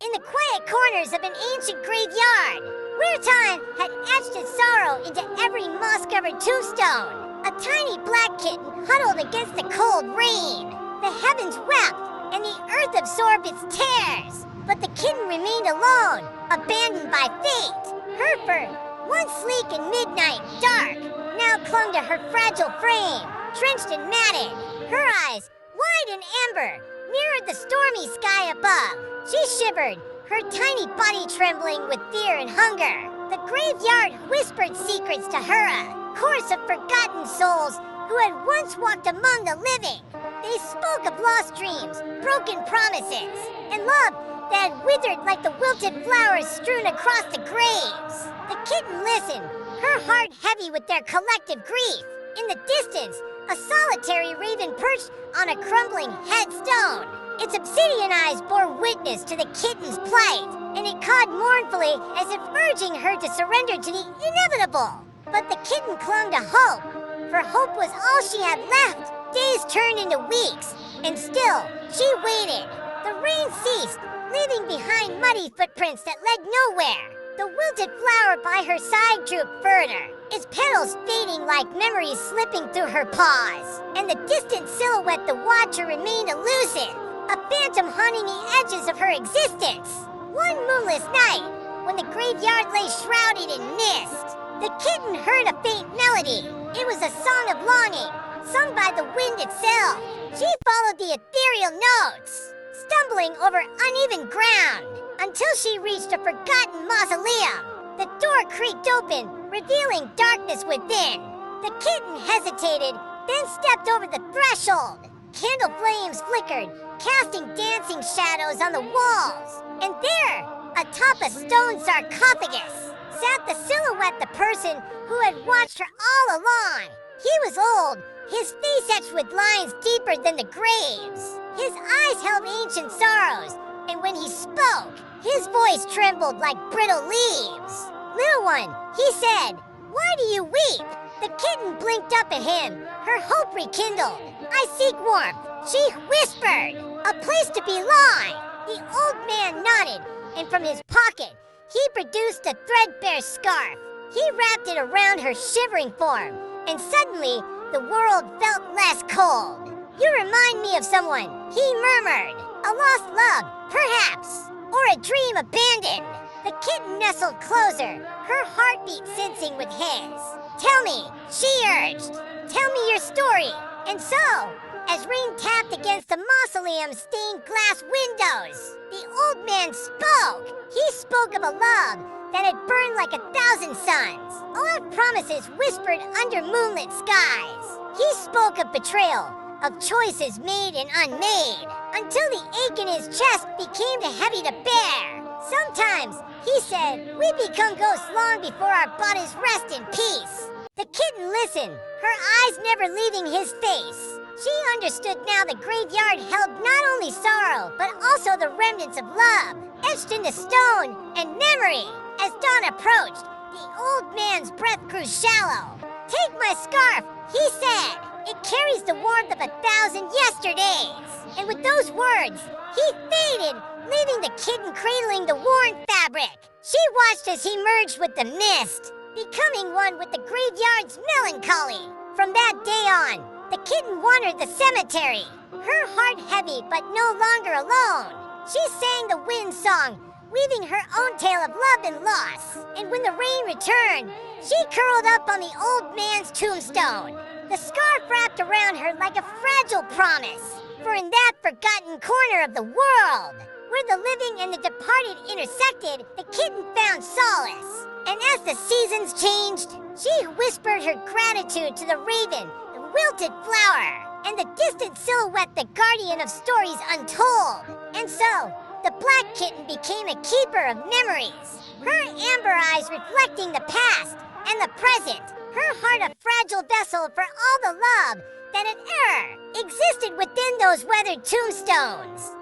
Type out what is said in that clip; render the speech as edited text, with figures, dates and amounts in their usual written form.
in the quiet corners of an ancient graveyard, where time had etched its sorrow into every moss-covered tombstone. A tiny black kitten huddled against the cold rain. The heavens wept, and the earth absorbed its tears. But the kitten remained alone, abandoned by fate. Her fur, once sleek and midnight dark, now clung to her fragile frame, drenched and matted. Her eyes, wide and amber, mirrored the stormy sky above. She shivered, her tiny body trembling with fear and hunger. The graveyard whispered secrets to her, a chorus of forgotten souls who had once walked among the living. They spoke of lost dreams, broken promises, and love that had withered like the wilted flowers strewn across the graves. The kitten listened, her heart heavy with their collective grief. In the distance, a solitary raven perched on a crumbling headstone. Its obsidian eyes bore witness to the kitten's plight, and it cawed mournfully as if urging her to surrender to the inevitable. But the kitten clung to hope, for hope was all she had left. Days turned into weeks, and still she waited. The rain ceased, leaving behind muddy footprints that led nowhere. The wilted flower by her side drooped further, its petals fading like memories slipping through her paws. And the distant silhouette the watcher remained elusive, a phantom haunting the edges of her existence. One moonless night, when the graveyard lay shrouded in mist, the kitten heard a faint melody. It was a song of longing, sung by the wind itself. She followed the ethereal notes, stumbling over uneven ground, until she reached a forgotten mausoleum. The door creaked open, revealing darkness within. The kitten hesitated, then stepped over the threshold. Candle flames flickered, casting dancing shadows on the walls. And there, atop a stone sarcophagus, sat the silhouette, the person who had watched her all along. He was old, his face etched with lines deeper than the graves. His eyes held ancient sorrows, and when he spoke, his voice trembled like brittle leaves. "Little one," he said, "why do you weep?" The kitten blinked up at him, her hope rekindled. "I seek warmth," she whispered, "a place to belong." The old man nodded, and from his pocket, he produced a threadbare scarf. He wrapped it around her shivering form, and suddenly, the world felt less cold. "You remind me of someone," he murmured. "A lost love, perhaps, or a dream abandoned." The kitten nestled closer, her heartbeat sensing with his. "Tell me," she urged. "Tell me your story." And so, as rain tapped against the mausoleum's stained glass windows, the old man spoke. He spoke of a love that had burned like 1,000 suns, of promises whispered under moonlit skies. He spoke of betrayal, of choices made and unmade, until the ache in his chest became too heavy to bear. "Sometimes," he said, "we become ghosts long before our bodies rest in peace." The kitten listened, her eyes never leaving his face. She understood now the graveyard held not only sorrow, but also the remnants of love, etched into stone and memory. As dawn approached, the old man's breath grew shallow. "Take my scarf," he said. "It carries the warmth of 1,000 yesterdays." And with those words, he faded, leaving the kitten cradling the worn fabric. She watched as he merged with the mist, becoming one with the graveyard's melancholy. From that day on, the kitten wandered the cemetery, her heart heavy but no longer alone. She sang the wind song, weaving her own tale of love and loss. And when the rain returned, she curled up on the old man's tombstone, the scarf wrapped around her like a fragile promise. For in that forgotten corner of the world, where the living and the departed intersected, the kitten found solace. And as the seasons changed, she whispered her gratitude to the raven, the wilted flower, and the distant silhouette, the guardian of stories untold. And so, the black kitten became a keeper of memories, her amber eyes reflecting the past and the present, her heart a fragile vessel for all the love that had ever existed within those weathered tombstones.